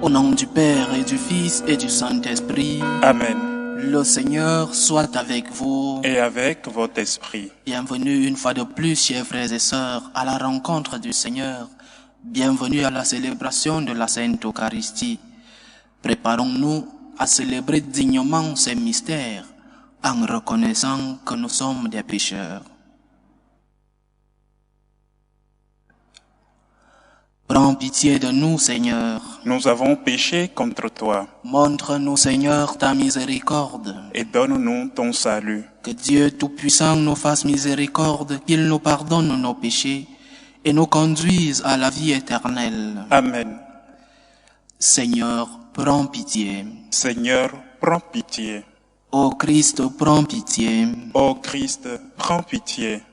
Au nom du Père et du Fils et du Saint-Esprit. Amen. Le Seigneur soit avec vous. Et avec votre esprit. Bienvenue une fois de plus, chers frères et sœurs, à la rencontre du Seigneur. Bienvenue à la célébration de la Sainte Eucharistie. Préparons-nous à célébrer dignement ces mystères en reconnaissant que nous sommes des pécheurs. Prends pitié de nous, Seigneur. Nous avons péché contre toi. Montre-nous, Seigneur, ta miséricorde. Et donne-nous ton salut. Que Dieu Tout-Puissant nous fasse miséricorde, qu'il nous pardonne nos péchés et nous conduise à la vie éternelle. Amen. Seigneur, prends pitié. Seigneur, prends pitié. Ô Christ, prends pitié. Ô Christ, prends pitié.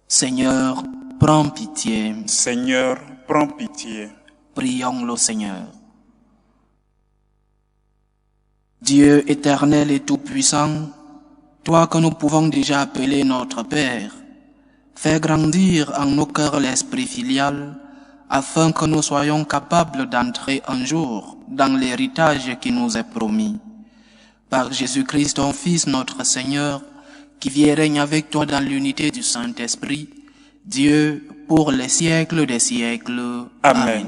Seigneur, prends pitié. Seigneur, prends pitié. Prions le Seigneur. Dieu éternel et tout-puissant, toi que nous pouvons déjà appeler notre Père, fais grandir en nos cœurs l'esprit filial, afin que nous soyons capables d'entrer un jour dans l'héritage qui nous est promis. Par Jésus-Christ, ton Fils, notre Seigneur, qui vit et règne avec toi dans l'unité du Saint-Esprit, Dieu, pour les siècles des siècles. Amen.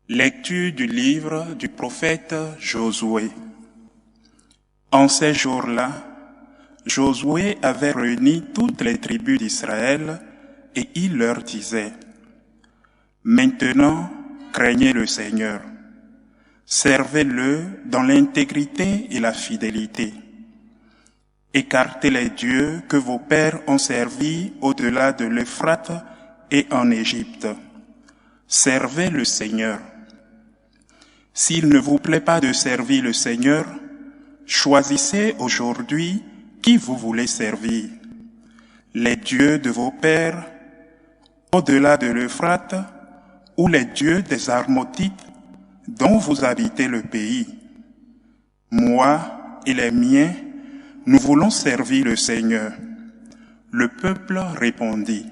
Lecture du livre du prophète Josué. En ces jours-là, Josué avait réuni toutes les tribus d'Israël et il leur disait: Maintenant, craignez le Seigneur. Servez-le dans l'intégrité et la fidélité. Écartez les dieux que vos pères ont servis au-delà de l'Euphrate et en Égypte. Servez le Seigneur. S'il ne vous plaît pas de servir le Seigneur, choisissez aujourd'hui qui vous voulez servir. Les dieux de vos pères, au-delà de l'Euphrate, ou les dieux des Armotites, dont vous habitez le pays. Moi et les miens, nous voulons servir le Seigneur. Le peuple répondit: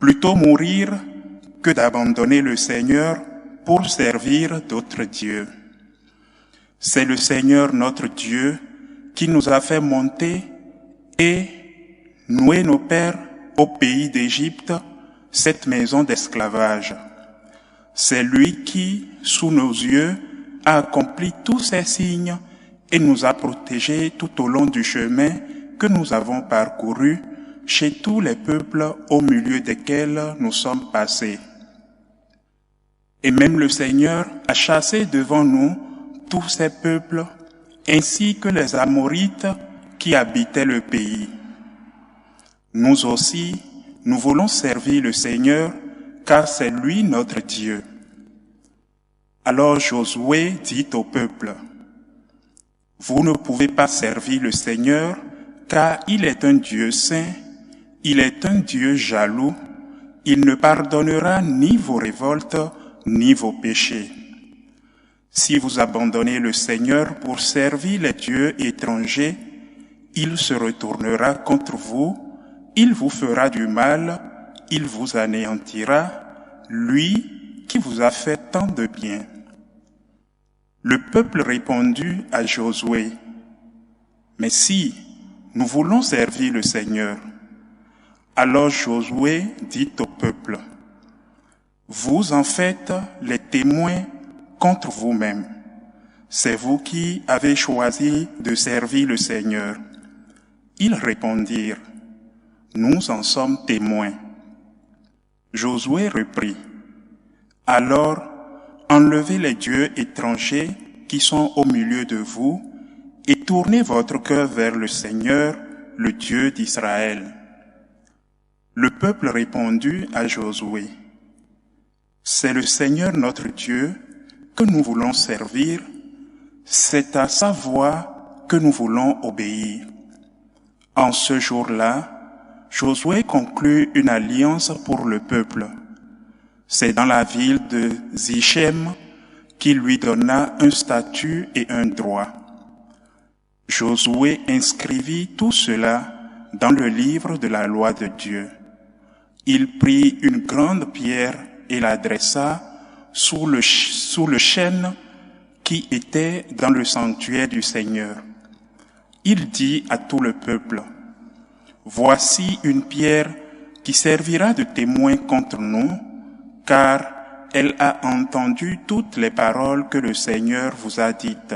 Plutôt mourir que d'abandonner le Seigneur pour servir d'autres dieux. C'est le Seigneur notre Dieu qui nous a fait monter et nouer nos pères au pays d'Égypte, cette maison d'esclavage. C'est lui qui, sous nos yeux, a accompli tous ces signes et nous a protégés tout au long du chemin que nous avons parcouru chez tous les peuples au milieu desquels nous sommes passés. Et même le Seigneur a chassé devant nous tous ces peuples, ainsi que les Amorites qui habitaient le pays. Nous aussi, nous voulons servir le Seigneur, car c'est lui notre Dieu. Alors Josué dit au peuple: Vous ne pouvez pas servir le Seigneur, car il est un Dieu saint, il est un Dieu jaloux, il ne pardonnera ni vos révoltes, ni vos péchés. Si vous abandonnez le Seigneur pour servir les dieux étrangers, il se retournera contre vous, il vous fera du mal, il vous anéantira, lui qui vous a fait tant de bien. Le peuple répondit à Josué: Mais si nous voulons servir le Seigneur. Alors Josué dit au peuple: Vous en faites les témoins contre vous-même. C'est vous qui avez choisi de servir le Seigneur. Ils répondirent: Nous en sommes témoins. Josué reprit: Alors, enlevez les dieux étrangers qui sont au milieu de vous et tournez votre cœur vers le Seigneur, le Dieu d'Israël. Le peuple répondit à Josué: C'est le Seigneur notre Dieu que nous voulons servir, c'est à sa voix que nous voulons obéir. En ce jour-là, Josué conclut une alliance pour le peuple. C'est dans la ville de Sichem qu'il lui donna un statut et un droit. Josué inscrivit tout cela dans le livre de la loi de Dieu. Il prit une grande pierre et la dressa sous le chêne qui était dans le sanctuaire du Seigneur. Il dit à tout le peuple, « Voici une pierre qui servira de témoin contre nous, car elle a entendu toutes les paroles que le Seigneur vous a dites.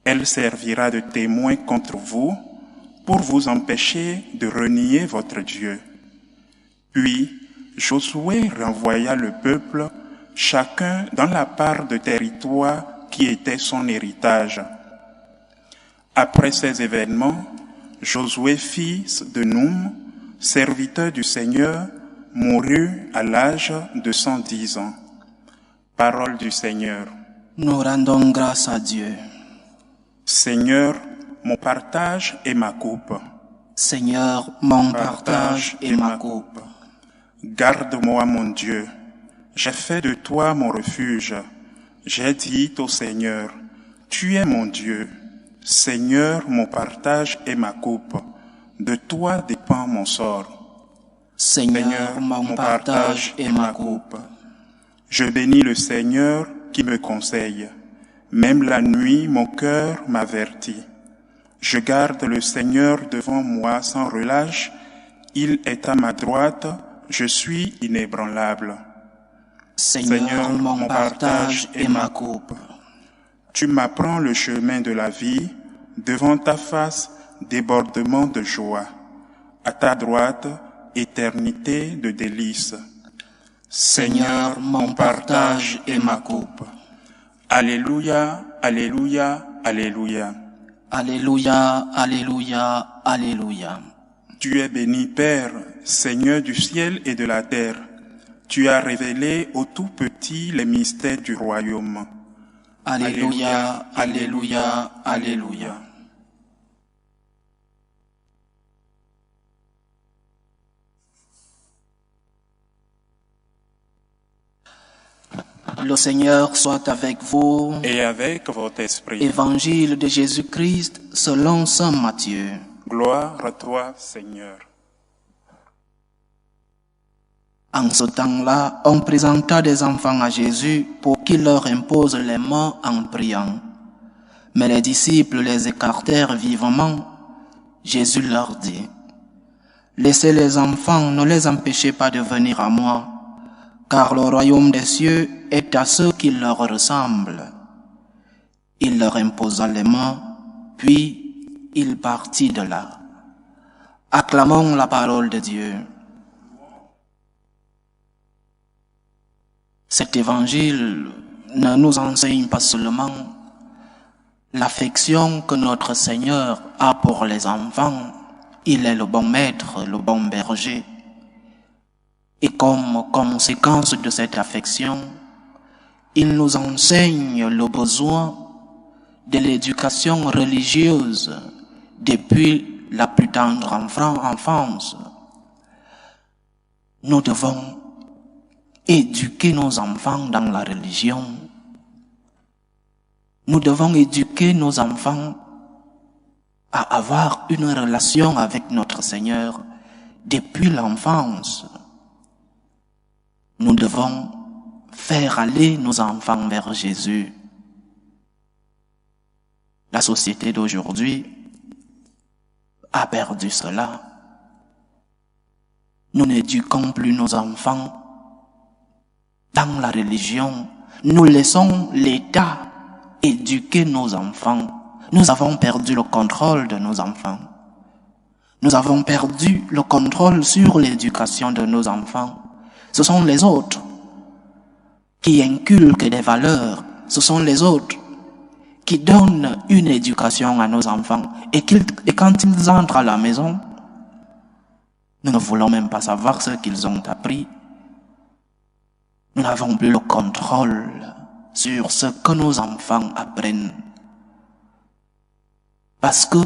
Elle servira de témoin contre vous pour vous empêcher de renier votre Dieu. » Puis Josué renvoya le peuple, chacun dans la part de territoire qui était son héritage. Après ces événements, Josué, fils de Noum, serviteur du Seigneur, mourut à l'âge de 110 ans. Parole du Seigneur. Nous rendons grâce à Dieu. Seigneur, mon partage et ma coupe. Seigneur, mon partage et ma coupe. Garde-moi, mon Dieu. J'ai fait de toi mon refuge. J'ai dit au Seigneur, tu es mon Dieu. Seigneur, mon partage et ma coupe. De toi dépend mon sort. Seigneur, mon partage et ma coupe. Je bénis le Seigneur qui me conseille. Même la nuit, mon cœur m'avertit. Je garde le Seigneur devant moi sans relâche. Il est à ma droite, je suis inébranlable. Seigneur, mon partage et ma coupe. Tu m'apprends le chemin de la vie, devant ta face, débordement de joie. À ta droite, éternité de délices. Seigneur, mon partage et ma coupe. Alléluia, alléluia, alléluia. Alléluia, alléluia, alléluia. Tu es béni, Père, Seigneur du ciel et de la terre. Tu as révélé aux tout petits les mystères du royaume. Alléluia, alléluia, alléluia. Le Seigneur soit avec vous. Et avec votre esprit. Évangile de Jésus-Christ selon saint Matthieu. Gloire à toi, Seigneur. En ce temps-là, on présenta des enfants à Jésus pour qu'il leur impose les mains en priant. Mais les disciples les écartèrent vivement. Jésus leur dit, « Laissez les enfants, ne les empêchez pas de venir à moi, car le royaume des cieux est à ceux qui leur ressemblent. » Il leur imposa les mains, puis il partit de là. Acclamons la parole de Dieu. Cet évangile ne nous enseigne pas seulement l'affection que notre Seigneur a pour les enfants. Il est le bon maître, le bon berger. Et comme conséquence de cette affection, il nous enseigne le besoin de l'éducation religieuse depuis la plus tendre enfance. Nous devons éduquer nos enfants dans la religion. Nous devons éduquer nos enfants à avoir une relation avec notre Seigneur depuis l'enfance. Nous devons faire aller nos enfants vers Jésus. La société d'aujourd'hui a perdu cela. Nous n'éduquons plus nos enfants dans la religion. Nous laissons l'État éduquer nos enfants. Nous avons perdu le contrôle de nos enfants. Nous avons perdu le contrôle sur l'éducation de nos enfants. Ce sont les autres qui inculquent des valeurs. Ce sont les autres qui donnent une éducation à nos enfants. Et quand ils entrent à la maison, nous ne voulons même pas savoir ce qu'ils ont appris. Nous n'avons plus le contrôle sur ce que nos enfants apprennent. Parce que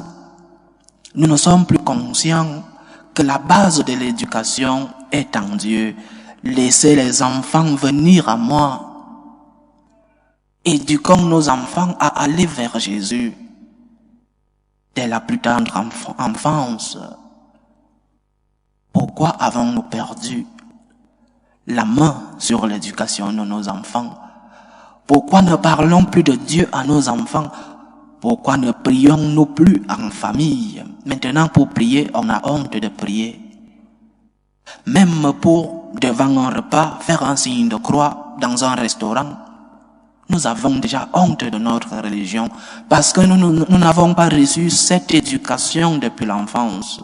nous ne sommes plus conscients que la base de l'éducation est en Dieu. Laissez les enfants venir à moi. Éduquons nos enfants à aller vers Jésus dès la plus tendre enfance. Pourquoi avons-nous perdu la main sur l'éducation de nos enfants? Pourquoi ne parlons plus de Dieu à nos enfants? Pourquoi ne prions-nous plus en famille? Maintenant, pour prier, on a honte de prier. Même pour, devant un repas, faire un signe de croix dans un restaurant, nous avons déjà honte de notre religion parce que nous n'avons pas reçu cette éducation depuis l'enfance.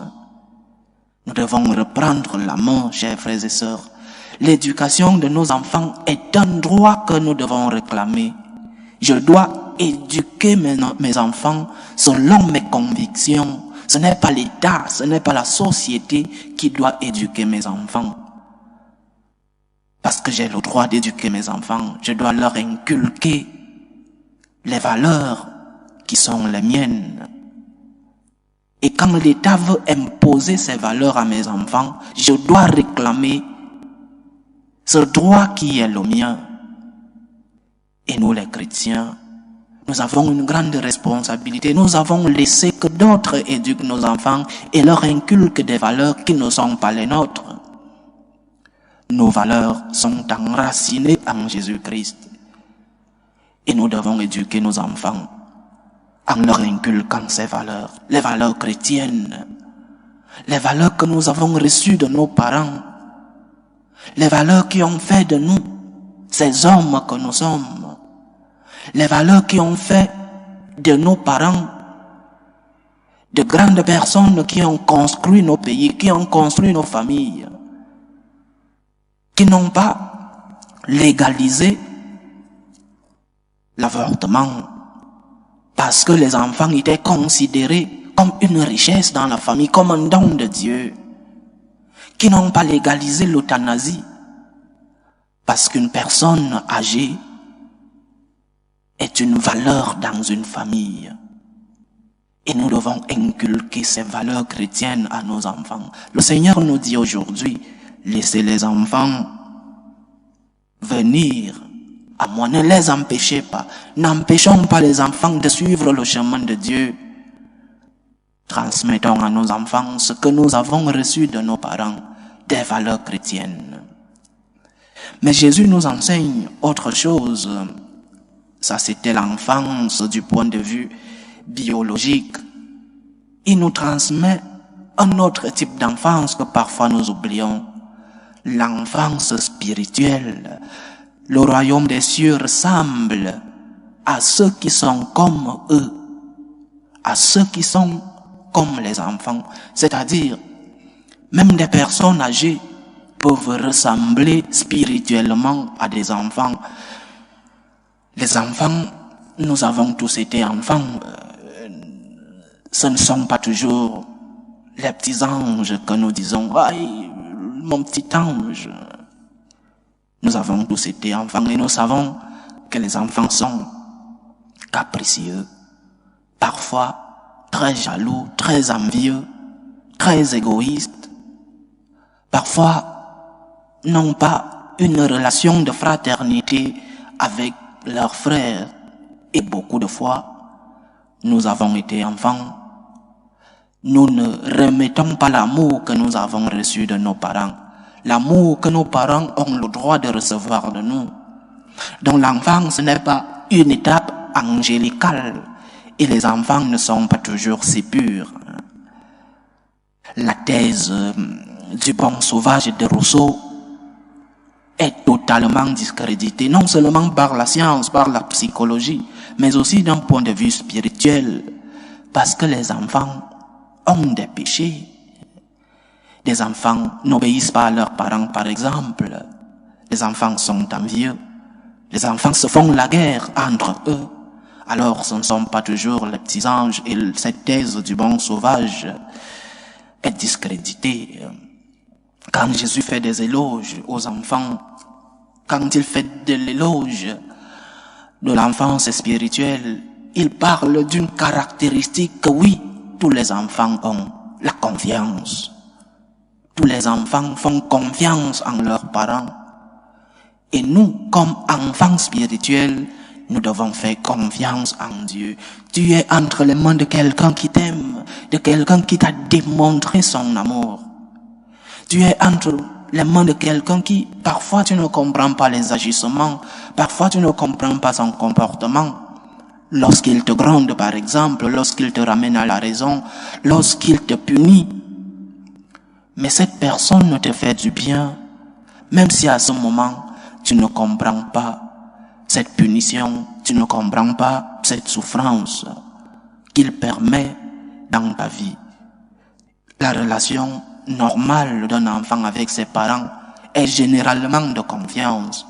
Nous devons reprendre la main, chers frères et sœurs. L'éducation de nos enfants est un droit que nous devons réclamer. Je dois éduquer mes enfants selon mes convictions. Ce n'est pas l'État, ce n'est pas la société qui doit éduquer mes enfants. Parce que j'ai le droit d'éduquer mes enfants, je dois leur inculquer les valeurs qui sont les miennes. Et quand l'État veut imposer ces valeurs à mes enfants, je dois réclamer ce droit qui est le mien. Et nous les chrétiens, nous avons une grande responsabilité. Nous avons laissé que d'autres éduquent nos enfants et leur inculquent des valeurs qui ne sont pas les nôtres. Nos valeurs sont enracinées en Jésus-Christ. Et nous devons éduquer nos enfants en leur inculquant ces valeurs, les valeurs chrétiennes, les valeurs que nous avons reçues de nos parents, les valeurs qui ont fait de nous ces hommes que nous sommes, les valeurs qui ont fait de nos parents de grandes personnes qui ont construit nos pays, qui ont construit nos familles, qui n'ont pas légalisé l'avortement parce que les enfants étaient considérés comme une richesse dans la famille, comme un don de Dieu, qui n'ont pas légalisé l'euthanasie parce qu'une personne âgée est une valeur dans une famille. Et nous devons inculquer ces valeurs chrétiennes à nos enfants. Le Seigneur nous dit aujourd'hui, laissez les enfants venir à moi, ne les empêchez pas. N'empêchons pas les enfants de suivre le chemin de Dieu. Transmettons à nos enfants ce que nous avons reçu de nos parents, des valeurs chrétiennes. Mais Jésus nous enseigne autre chose. Ça, c'était l'enfance du point de vue biologique. Il nous transmet un autre type d'enfance que parfois nous oublions. L'enfance spirituelle. Le royaume des cieux ressemble à ceux qui sont comme eux, à ceux qui sont comme les enfants. C'est-à-dire, même des personnes âgées peuvent ressembler spirituellement à des enfants. Les enfants, nous avons tous été enfants. Ce ne sont pas toujours les petits anges que nous disons « Aïe, mon petit ange ». Nous avons tous été enfants et nous savons que les enfants sont capricieux, parfois très jaloux, très envieux, très égoïstes, parfois n'ont pas une relation de fraternité avec leurs frères. Et beaucoup de fois, nous avons été enfants. Nous ne remettons pas l'amour que nous avons reçu de nos parents. L'amour que nos parents ont le droit de recevoir de nous. Donc l'enfance n'est pas une étape angélicale. Et les enfants ne sont pas toujours si purs. La thèse du bon sauvage de Rousseau est totalement discréditée, non seulement par la science, par la psychologie, mais aussi d'un point de vue spirituel. Parce que les enfants ont des péchés. Des enfants n'obéissent pas à leurs parents, par exemple. Les enfants sont envieux. Les enfants se font la guerre entre eux. Alors ce ne sont pas toujours les petits anges et cette thèse du bon sauvage est discréditée. Quand Jésus fait des éloges aux enfants, quand il fait de l'éloge de l'enfance spirituelle, il parle d'une caractéristique que oui, tous les enfants ont, la confiance. Tous les enfants font confiance en leurs parents. Et nous, comme enfants spirituels, nous devons faire confiance en Dieu. Tu es entre les mains de quelqu'un qui t'aime, de quelqu'un qui t'a démontré son amour. Tu es entre les mains de quelqu'un qui, parfois tu ne comprends pas les agissements, parfois tu ne comprends pas son comportement. Lorsqu'il te gronde, par exemple, lorsqu'il te ramène à la raison, lorsqu'il te punit. Mais cette personne ne te fait du bien, même si à ce moment, tu ne comprends pas cette punition, tu ne comprends pas cette souffrance qu'il permet dans ta vie. La relation normale d'un enfant avec ses parents est généralement de confiance.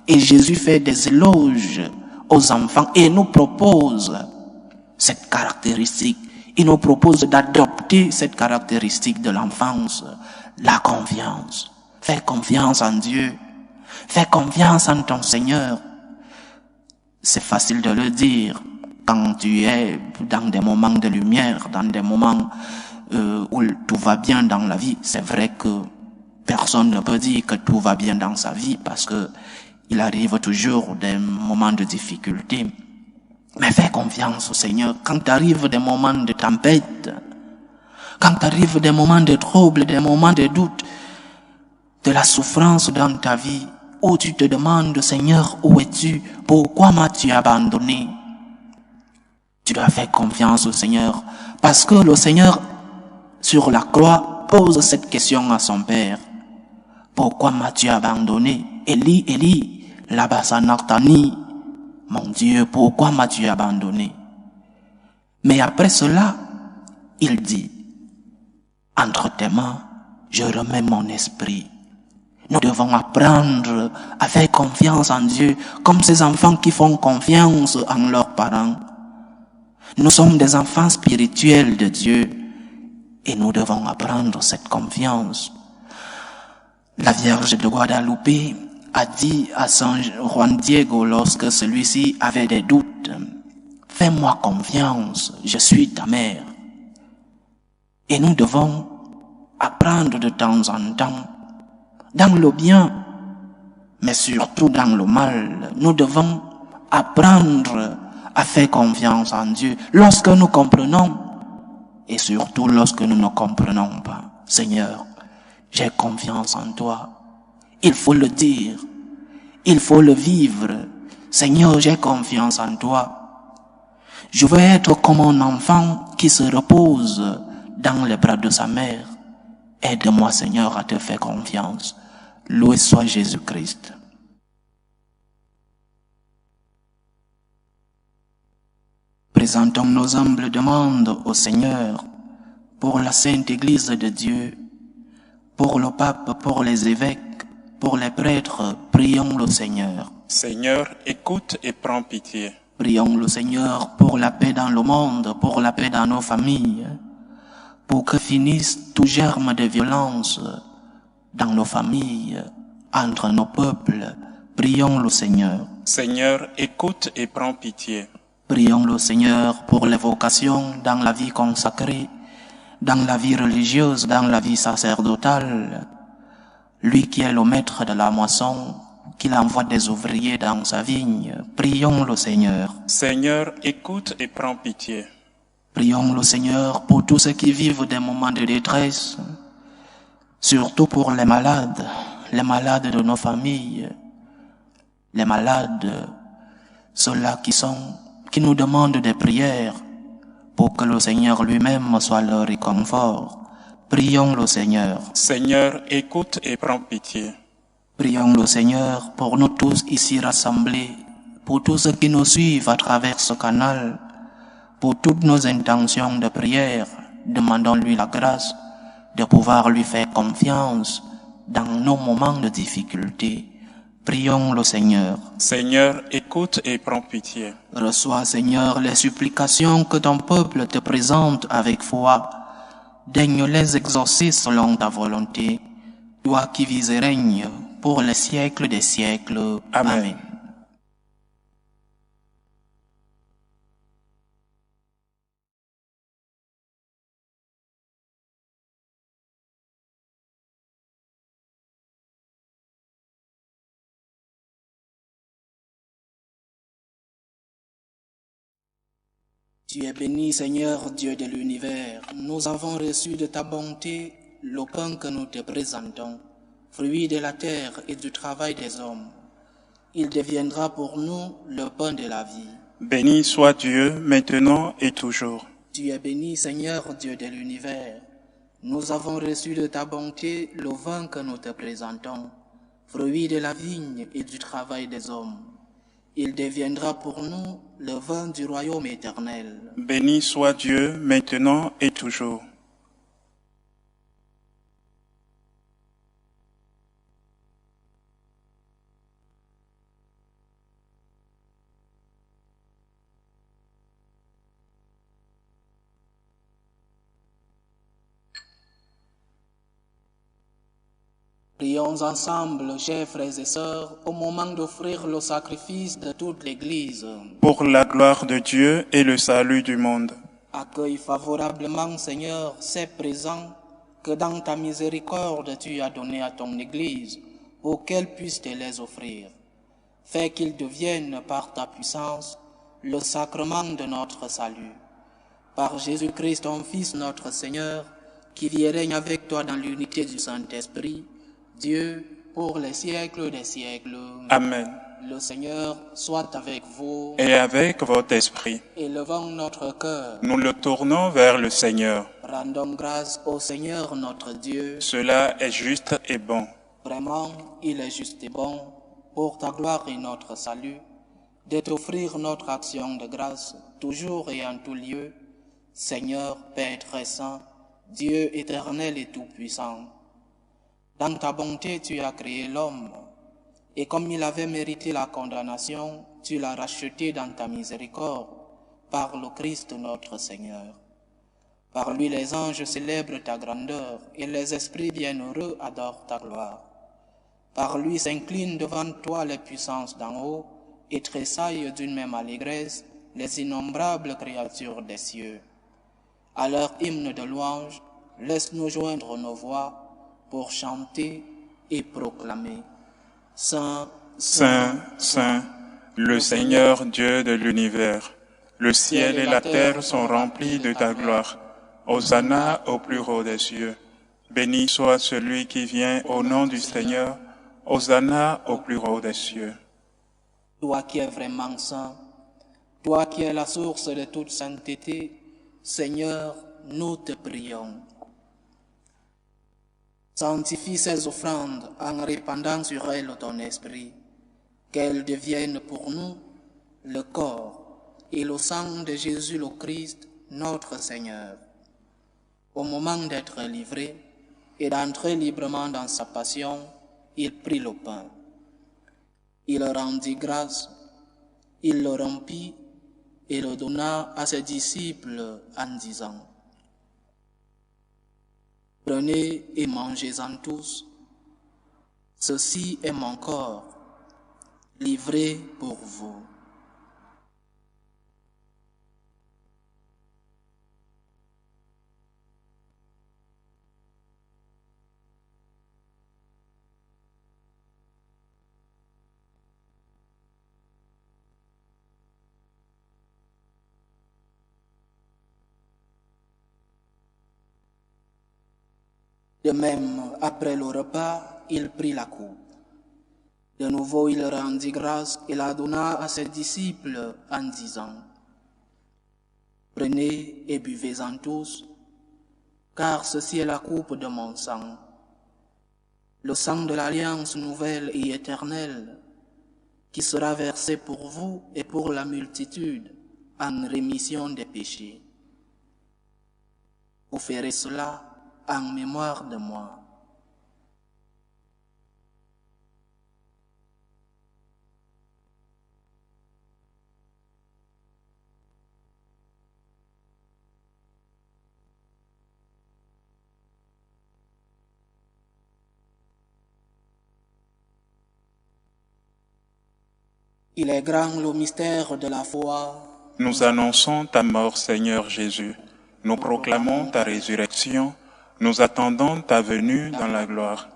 Et Jésus fait des éloges aux enfants et nous propose cette caractéristique. Il nous propose d'adopter cette caractéristique de l'enfance, la confiance. Fais confiance en Dieu. Fais confiance en ton Seigneur. C'est facile de le dire quand tu es dans des moments de lumière, dans des moments où tout va bien dans la vie. C'est vrai que personne ne peut dire que tout va bien dans sa vie parce que il arrive toujours des moments de difficulté. Mais fais confiance au Seigneur. Quand arrivent des moments de tempête, quand arrivent des moments de trouble, des moments de doute, de la souffrance dans ta vie, où tu te demandes, Seigneur, où es-tu? Pourquoi m'as-tu abandonné? Tu dois faire confiance au Seigneur, parce que le Seigneur, sur la croix, pose cette question à son Père. Pourquoi m'as-tu abandonné? Élie, Élie, lama sabachthani. Mon Dieu, pourquoi m'as-tu abandonné? Mais après cela, il dit, entre tes mains, je remets mon esprit. Nous devons apprendre à faire confiance en Dieu, comme ces enfants qui font confiance en leurs parents. Nous sommes des enfants spirituels de Dieu et nous devons apprendre cette confiance. La Vierge de Guadalupe a dit à Saint Juan Diego lorsque celui-ci avait des doutes, « Fais-moi confiance, je suis ta mère. » Et nous devons apprendre de temps en temps, dans le bien, mais surtout dans le mal, nous devons apprendre à faire confiance en Dieu lorsque nous comprenons et surtout lorsque nous ne comprenons pas. Seigneur, j'ai confiance en toi. Il faut le dire, il faut le vivre. Seigneur, j'ai confiance en toi. Je veux être comme un enfant qui se repose dans les bras de sa mère. Aide-moi, Seigneur, à te faire confiance. Loué soit Jésus-Christ. Présentons nos humbles demandes au Seigneur pour la Sainte Église de Dieu, pour le pape, pour les évêques, pour les prêtres. Prions le Seigneur. Seigneur, écoute et prends pitié. Prions le Seigneur pour la paix dans le monde, pour la paix dans nos familles, pour que finisse tout germe de violence dans nos familles, entre nos peuples. Prions le Seigneur. Seigneur, écoute et prends pitié. Prions le Seigneur pour les vocations dans la vie consacrée, dans la vie religieuse, dans la vie sacerdotale. Lui qui est le maître de la moisson, qu'il envoie des ouvriers dans sa vigne. Prions le Seigneur. Seigneur, écoute et prends pitié. Prions le Seigneur pour tous ceux qui vivent des moments de détresse, surtout pour les malades de nos familles, les malades, ceux-là qui nous demandent des prières pour que le Seigneur lui-même soit leur réconfort. Prions le Seigneur. Seigneur, écoute et prends pitié. Prions le Seigneur pour nous tous ici rassemblés, pour tous ceux qui nous suivent à travers ce canal, pour toutes nos intentions de prière. Demandons-lui la grâce de pouvoir lui faire confiance dans nos moments de difficulté. Prions le Seigneur. Seigneur, écoute et prends pitié. Reçois, Seigneur, les supplications que ton peuple te présente avec foi. Daigne les exaucer selon ta volonté, toi qui vis et règnes pour les siècles des siècles. Amen. Amen. Tu es béni, Seigneur, Dieu de l'univers. Nous avons reçu de ta bonté le pain que nous te présentons. fruit de la terre et du travail des hommes. Il deviendra pour nous le pain de la vie. Béni soit Dieu, maintenant et toujours. Tu es béni, Seigneur Dieu de l'univers. Nous avons reçu de ta bonté le vin que nous te présentons, fruit de la vigne et du travail des hommes. Il deviendra pour nous le vin du royaume éternel. Béni soit Dieu, maintenant et toujours. Prions ensemble, chers frères et sœurs, au moment d'offrir le sacrifice de toute l'Église. Pour la gloire de Dieu et le salut du monde. Accueille favorablement, Seigneur, ces présents que dans ta miséricorde tu as donnés à ton Église, pour qu'elle puisse te les offrir. Fais qu'ils deviennent par ta puissance le sacrement de notre salut. Par Jésus-Christ, ton Fils, notre Seigneur, qui vit et règne avec toi dans l'unité du Saint-Esprit, Dieu, pour les siècles des siècles. Amen. Le Seigneur soit avec vous. Et avec votre esprit. Élevons notre cœur. Nous le tournons vers le Seigneur. Rendons grâce au Seigneur notre Dieu. Cela est juste et bon. Vraiment, il est juste et bon, pour ta gloire et notre salut, de t'offrir notre action de grâce, toujours et en tout lieu, Seigneur, Père très saint, Dieu éternel et tout-puissant. Dans ta bonté, tu as créé l'homme, et comme il avait mérité la condamnation, tu l'as racheté dans ta miséricorde, par le Christ notre Seigneur. Par lui les anges célèbrent ta grandeur, et les esprits bienheureux adorent ta gloire. Par lui s'inclinent devant toi les puissances d'en haut, et tressaillent d'une même allégresse les innombrables créatures des cieux. À leur hymne de louange, laisse-nous joindre nos voix, pour chanter et proclamer. Saint, Saint, Saint, le Seigneur Dieu de l'univers, le ciel et la terre sont remplis de ta gloire. Hosanna au plus haut des cieux. Béni soit celui qui vient au nom du Seigneur. Hosanna au plus haut des cieux. Toi qui es vraiment saint, toi qui es la source de toute sainteté, Seigneur, nous te prions. Sanctifie ces offrandes en répandant sur elles ton esprit, qu'elles deviennent pour nous le corps et le sang de Jésus le Christ, notre Seigneur. Au moment d'être livré et d'entrer librement dans sa passion, il prit le pain. Il rendit grâce, il le rompit et le donna à ses disciples en disant: Prenez et mangez-en tous. Ceci est mon corps, livré pour vous. De même, après le repas, il prit la coupe. De nouveau, il rendit grâce et la donna à ses disciples en disant: Prenez et buvez-en tous, car ceci est la coupe de mon sang, le sang de l'alliance nouvelle et éternelle, qui sera versé pour vous et pour la multitude en rémission des péchés. Vous ferez cela en mémoire de moi. Il est grand le mystère de la foi. Nous annonçons ta mort, Seigneur Jésus. Nous proclamons ta résurrection. Nous attendons ta venue dans la gloire.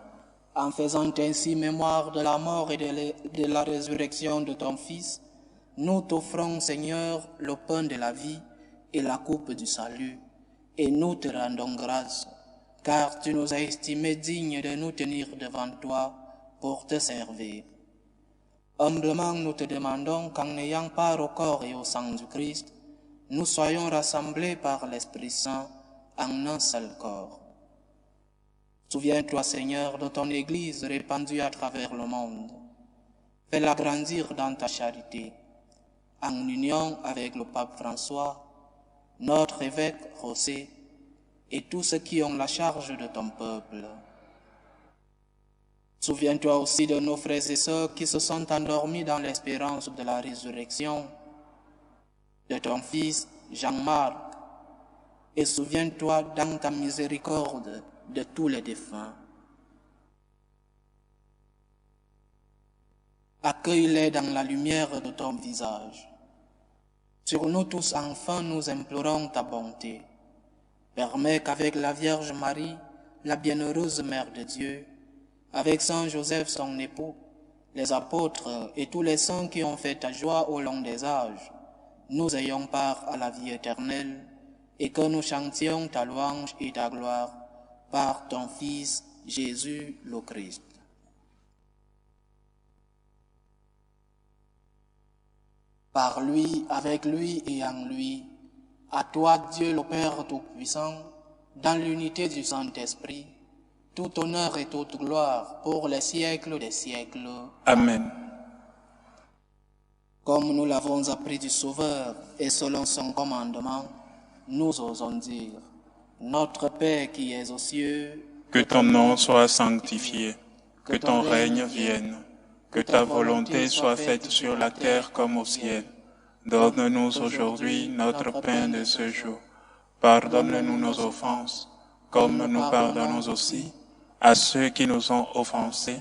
En faisant ainsi mémoire de la mort et de la résurrection de ton Fils, nous t'offrons, Seigneur, le pain de la vie et la coupe du salut, et nous te rendons grâce, car tu nous as estimés dignes de nous tenir devant toi pour te servir. Humblement nous te demandons qu'en ayant part au corps et au sang du Christ, nous soyons rassemblés par l'Esprit Saint en un seul corps. Souviens-toi, Seigneur, de ton Église répandue à travers le monde. Fais-la grandir dans ta charité, en union avec le pape François, notre évêque José, et tous ceux qui ont la charge de ton peuple. Souviens-toi aussi de nos frères et sœurs qui se sont endormis dans l'espérance de la résurrection, de ton fils Jean-Marc, et souviens-toi dans ta miséricorde de tous les défunts. Accueille-les dans la lumière de ton visage. Sur nous tous, enfin, nous implorons ta bonté. Permets qu'avec la Vierge Marie, la bienheureuse Mère de Dieu, avec Saint Joseph son époux, les apôtres et tous les saints qui ont fait ta joie au long des âges, nous ayons part à la vie éternelle et que nous chantions ta louange et ta gloire par ton Fils Jésus le Christ. Par lui, avec lui et en lui, à toi, Dieu le Père Tout-Puissant, dans l'unité du Saint-Esprit, tout honneur et toute gloire pour les siècles des siècles. Amen. Comme nous l'avons appris du Sauveur et selon son commandement, nous osons dire, Notre Père qui es aux cieux, Que ton nom soit sanctifié, que ton règne vienne, que ta volonté soit faite sur la terre comme au ciel. Donne-nous aujourd'hui notre pain de ce jour. Pardonne-nous nos offenses, comme nous pardonnons aussi à ceux qui nous ont offensés,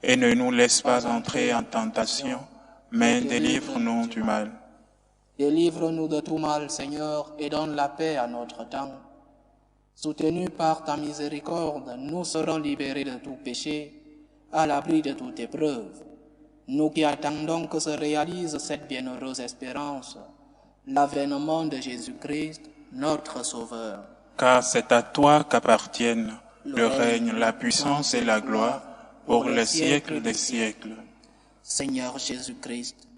et ne nous laisse pas entrer en tentation, mais délivre-nous du mal. Délivre-nous de tout mal, Seigneur, et donne la paix à notre temps. Soutenus par ta miséricorde, nous serons libérés de tout péché, à l'abri de toute épreuve. Nous qui attendons que se réalise cette bienheureuse espérance, l'avènement de Jésus-Christ, notre Sauveur. Car c'est à toi qu'appartiennent le règne, la puissance et la gloire pour les siècles des siècles. Seigneur Jésus-Christ,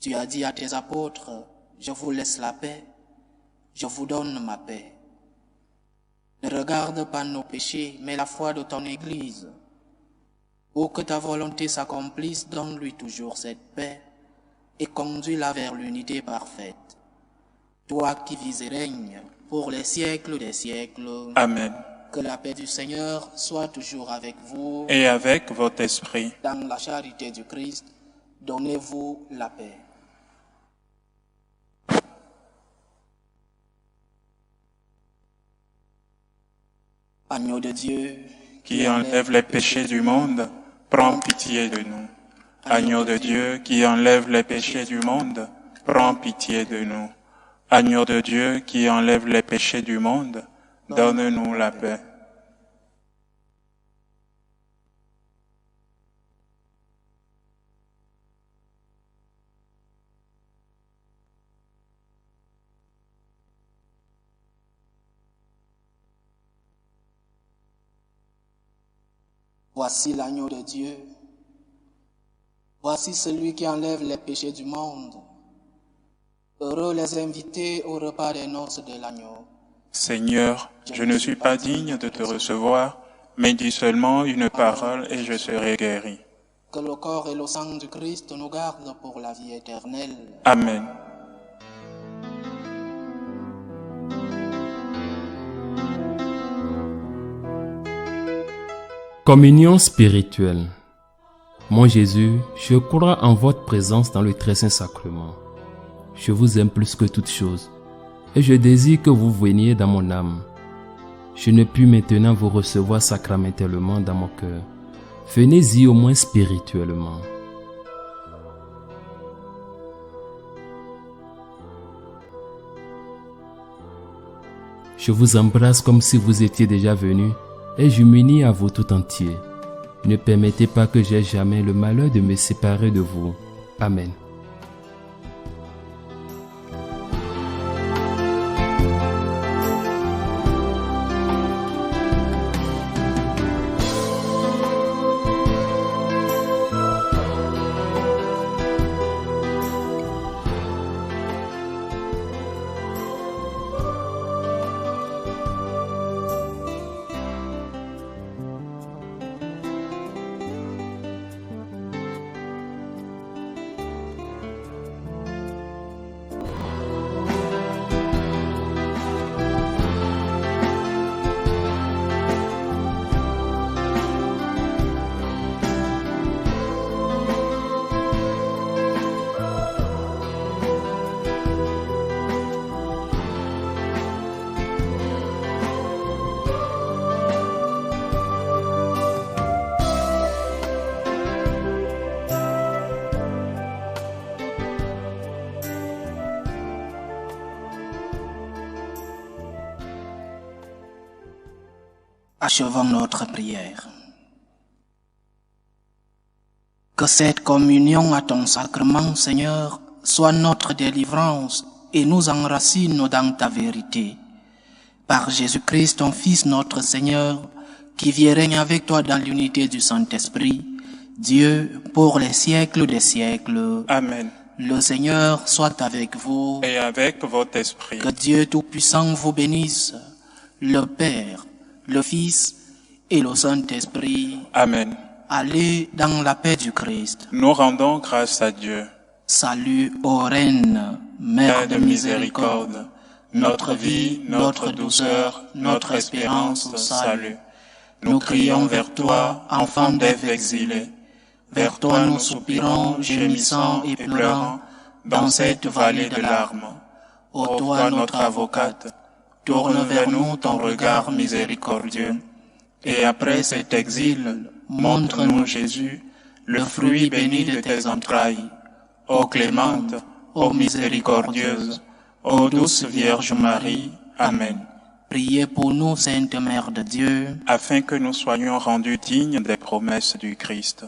tu as dit à tes apôtres, je vous laisse la paix, je vous donne ma paix. Ne regarde pas nos péchés, mais la foi de ton Église. Pour que ta volonté s'accomplisse, donne-lui toujours cette paix et conduis-la vers l'unité parfaite. Toi qui vis et règnes pour les siècles des siècles. Amen. Que la paix du Seigneur soit toujours avec vous. Et avec votre esprit. Dans la charité du Christ, donnez-vous la paix. Agneau de Dieu, qui enlève les péchés du monde, prends pitié de nous. Agneau de Dieu, qui enlève les péchés du monde, prends pitié de nous. Agneau de Dieu, qui enlève les péchés du monde, donne-nous la paix. Voici l'agneau de Dieu. Voici celui qui enlève les péchés du monde. Heureux les invités au repas des noces de l'agneau. Seigneur, je ne suis pas digne de te recevoir, mais dis seulement une parole et je serai guéri. Que le corps et le sang du Christ nous gardent pour la vie éternelle. Amen. Communion spirituelle. Mon Jésus, je crois en votre présence dans le très saint sacrement. Je vous aime plus que toute chose, et je désire que vous veniez dans mon âme. Je ne puis maintenant vous recevoir sacramentellement dans mon cœur. Venez-y au moins spirituellement. Je vous embrasse comme si vous étiez déjà venu, et je m'unis à vous tout entier. Ne permettez pas que j'aie jamais le malheur de me séparer de vous. Amen. Achevons notre prière. Que cette communion à ton sacrement, Seigneur, soit notre délivrance et nous enracine dans ta vérité. Par Jésus-Christ, ton Fils, notre Seigneur, qui vit et règne avec toi dans l'unité du Saint-Esprit, Dieu, pour les siècles des siècles. Amen. Le Seigneur soit avec vous. Et avec votre esprit. Que Dieu Tout-Puissant vous bénisse, le Père, le Fils et le Saint-Esprit. Amen. Allez dans la paix du Christ. Nous rendons grâce à Dieu. Salut ô Reine, Mère Père de miséricorde, notre vie, notre douceur, notre espérance au salut. Nous crions vers toi, enfant d'Ève exilée. Vers toi nous soupirons, gémissant et pleurant, dans cette vallée de larmes. Ô toi notre avocate, tourne vers nous ton regard miséricordieux. Et après cet exil, montre-nous Jésus, le fruit béni de tes entrailles. Ô clémente, ô miséricordieuse, ô douce Vierge Marie. Amen. Priez pour nous, Sainte Mère de Dieu, Afin que nous soyons rendus dignes des promesses du Christ.